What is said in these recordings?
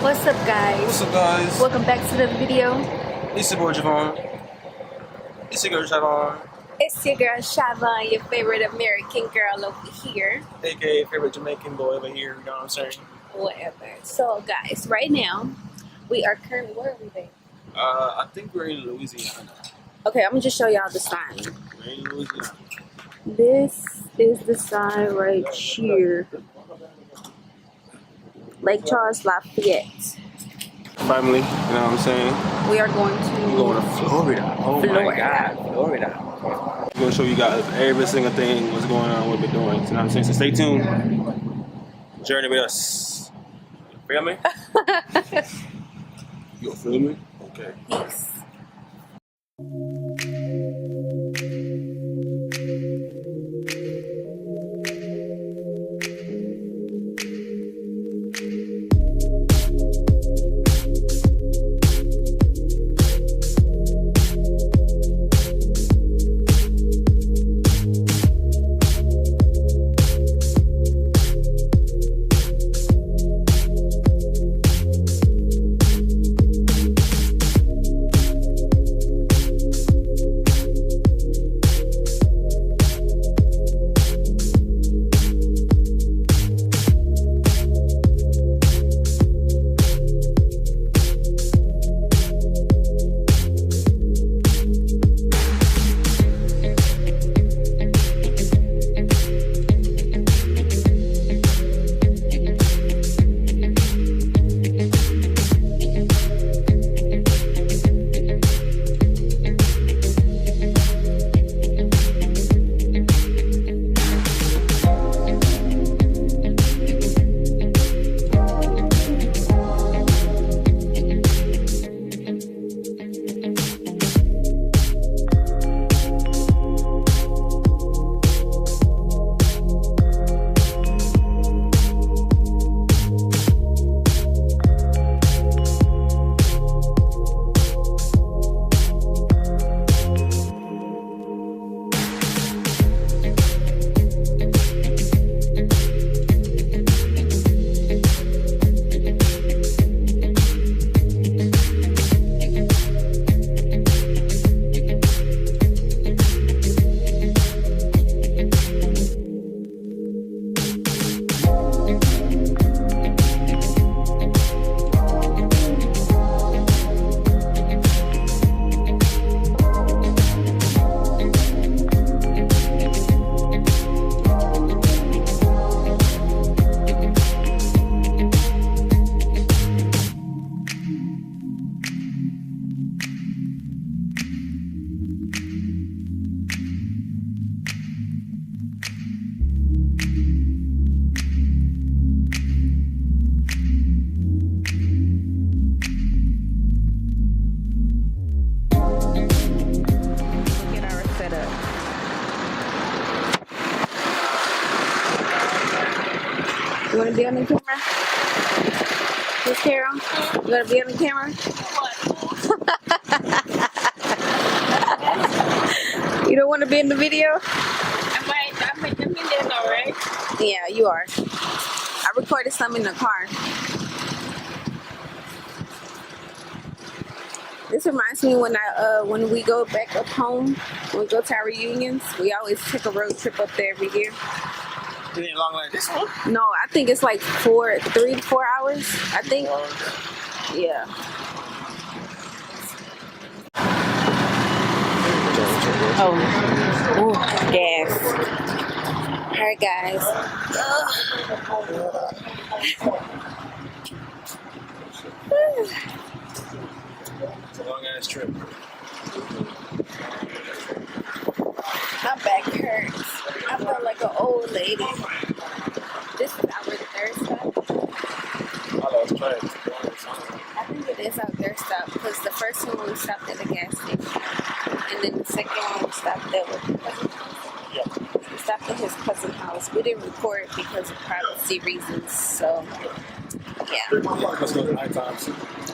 What's up, guys? What's up, guys? Welcome back to the video. It's your boy Javon. It's your girl Javon, It's your girl Shavon, your favorite American girl over here. aka favorite Jamaican boy over here. You know what I'm saying? Whatever. So, guys, right now we are currently, where are we at? I think we're in Louisiana. Okay, I'm gonna just show y'all the sign. We're in Louisiana. This is the sign right here. Lake Charles, Lafayette. Family, you know what I'm saying? We are going to We're going to Florida. Oh my Florida. God, Florida. We're gonna show you guys every single thing, what's going on, what we're doing. You know what I'm saying? So stay tuned. Journey with us. You feel me? You feel me? Okay. Peace. You want to be on the camera? Miss Carol? You want to be on the camera? You don't want to be in the video? I'm in the million already. Yeah, you are. I recorded some in the car. This reminds me when we go back up home, when we go to our reunions, we always take a road trip up there every year. It ain't long like this one. No, I think it's like 3 to 4 hours. I think. Yeah. Oh, gas. Alright, guys. It's a long ass trip. My back hurts. I feel like an old lady. This is our third stop. I lost track. I think it is our third stop because the first one we stopped at the gas station, and then the second one we stopped at with his cousin's house. Yeah. We stopped at his cousin's house. We didn't record because of privacy reasons, so yeah. Let's go to nighttime.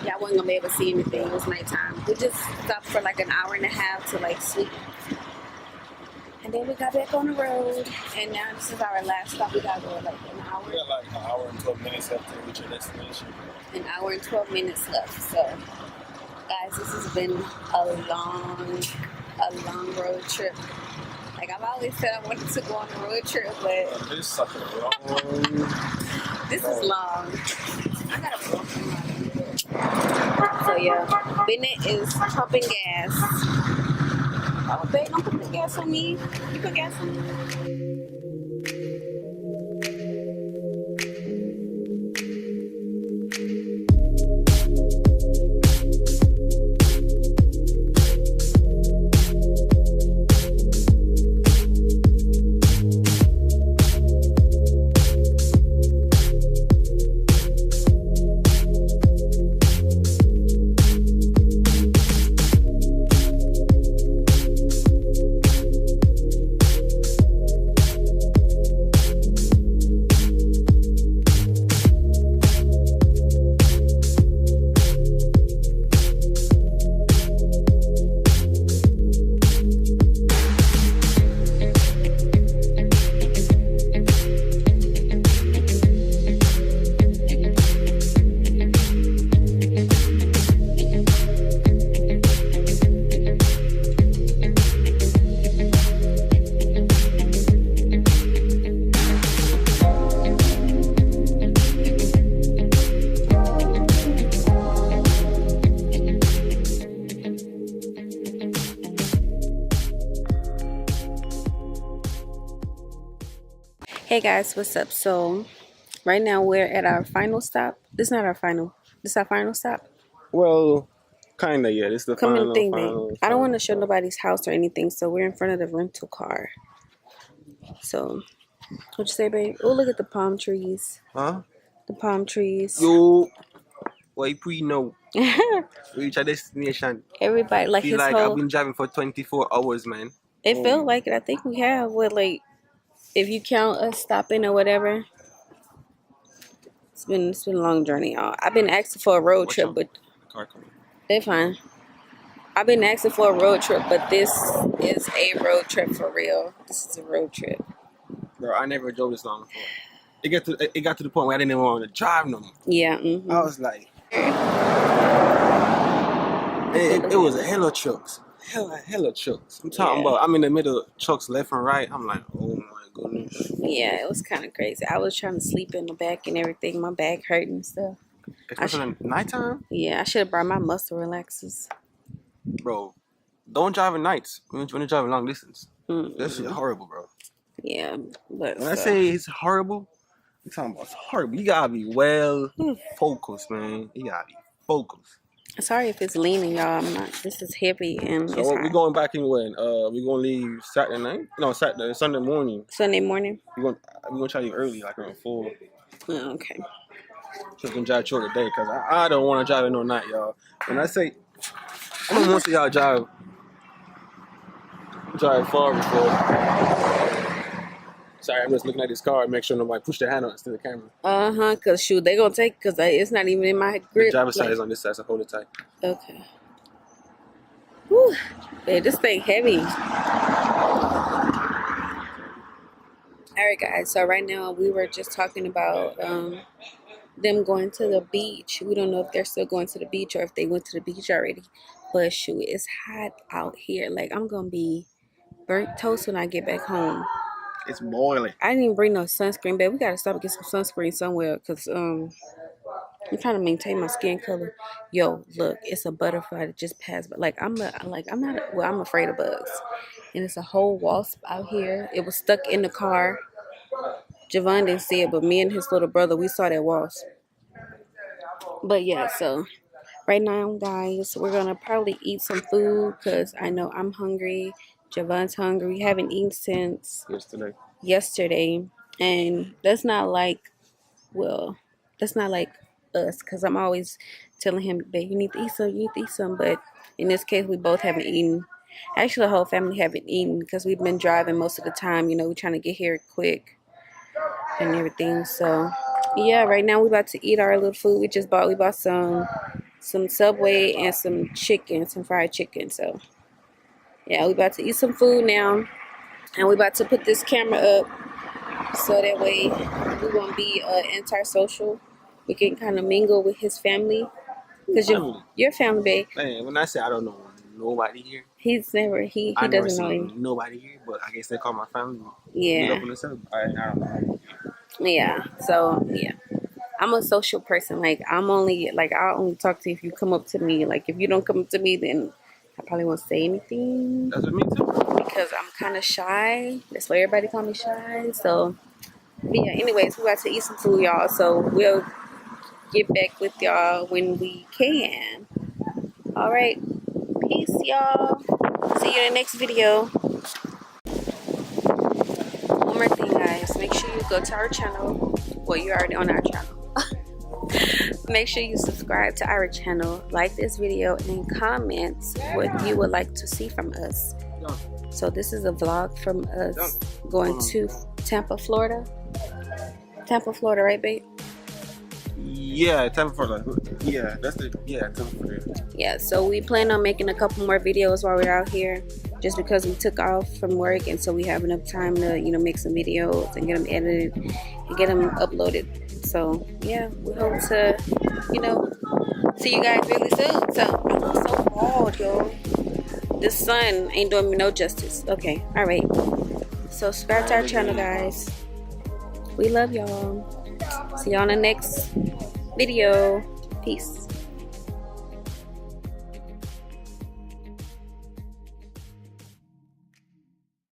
Yeah, I wasn't gonna be able to see anything. It was nighttime. We just stopped for like an hour and a half to like sleep. And then we got back on the road, and now this is our last stop. We gotta go like an hour. We got like an hour and 12 minutes left to reach your destination. An hour and 12 minutes left. So, guys, this has been a long road trip. Like I've always said, I wanted to go on a road trip, but This sucker long. this is long. I gotta walk around. So yeah, Bennett is pumping gas. Oh, babe, don't put the gas on me. You put gas on me. Hey guys, what's up? So right now we're at our final stop. This is not our final. This is our final stop. Well, kinda, yeah. This is the Come final and think, final. babe. I don't want to show nobody's house or anything, so we're in front of the rental car. So, what'd you say, babe? Oh, look at the palm trees. Huh? The palm trees. Yo, why pre know? Reach a destination. Everybody, like Feel his like whole. I've been driving for 24 hours, man. It felt like it. I think we have. What, like, if you count us stopping or whatever. It's been a long journey, y'all. I've been asking for a road Watch trip, out. but Car coming. they're fine. I've been asking for a road trip, but this is a road trip for real. This is a road trip. Bro, I never drove this long before. It got to the point where I didn't even want to drive no more. Yeah. I was like, it was a hella trucks. Hella trucks. I'm talking about, I'm in the middle of trucks left and right. I'm like, oh my goodness. Yeah, it was kind of crazy. I was trying to sleep in the back and everything. My back hurt and stuff. Especially in nighttime? Yeah, I should have brought my muscle relaxers. Bro, don't drive at nights when you're driving long distance. Mm-hmm. That shit horrible, bro. Yeah, but when I say it's horrible, I'm talking about it's horrible. You gotta be well focused, man. You gotta be focused. Sorry if it's leaning, y'all. I'm not. This is heavy and so it's we're going back in when? We're gonna leave Saturday night? No, Sunday morning. Sunday morning. We're gonna try to leave early, like around 4. Oh, okay. So we can drive short today, cause I don't want to drive it no night, y'all. When I say I don't want to see y'all drive far before. Sorry, I'm just looking at this car and make sure nobody push their hand on it to the camera. Cause shoot, they gonna take cause it's not even in my grip. The driver's side is on this side, so hold it tight. Okay. Whew. Man, this thing heavy. Alright guys, so right now we were just talking about them going to the beach. We don't know if they're still going to the beach or if they went to the beach already. But shoot, it's hot out here. Like I'm gonna be burnt toast when I get back home. It's boiling. I didn't even bring no sunscreen, babe. We gotta stop and get some sunscreen somewhere, cause I'm trying to maintain my skin color. Yo, look, it's a butterfly that just passed. But I'm afraid of bugs, and it's a whole wasp out here. It was stuck in the car. Javon didn't see it, but me and his little brother, we saw that wasp. But yeah, so right now, guys, we're gonna probably eat some food, cause I know I'm hungry. Javon's hungry. We haven't eaten since yesterday. And that's not like us, because I'm always telling him, babe, you need to eat some. But in this case, we both haven't eaten. Actually, the whole family haven't eaten because we've been driving most of the time. You know, we're trying to get here quick and everything. So, yeah, right now we're about to eat our little food. We bought some Subway and some fried chicken. So, yeah, we're about to eat some food now. And we about to put this camera up so that way we won't be antisocial. We can kind of mingle with his family. Because your family, babe. Man, when I say I don't know nobody here, He's never, he I never doesn't know you. seen nobody here, but I guess they call my family. Yeah. Meet up on the sub. I don't know. Yeah. So, yeah. I'm a social person. Like, I'll only talk to you if you come up to me. Like, if you don't come up to me, then I probably won't say anything. That's what me too. Because I'm kind of shy. That's why everybody call me shy. So, but yeah, anyways, we got to eat some food, y'all. So, we'll get back with y'all when we can. All right. Peace, y'all. See you in the next video. One more thing, guys. Make sure you go to our channel. Well, you're already on our channel. Make sure you subscribe to our channel, like this video, and comment what you would like to see from us. So this is a vlog from us going to Tampa, Florida. Tampa, Florida, right, babe? Yeah, Tampa, Florida. Yeah, Tampa, Florida. Yeah, so we plan on making a couple more videos while we're out here, just because we took off from work, and so we have enough time to, make some videos and get them edited and get them uploaded. So yeah, we hope to, see you guys really soon. So I'm so bald, yo. This sun ain't doing me no justice. Okay, all right. So subscribe to our channel, guys. We love y'all. See y'all in the next video. Peace.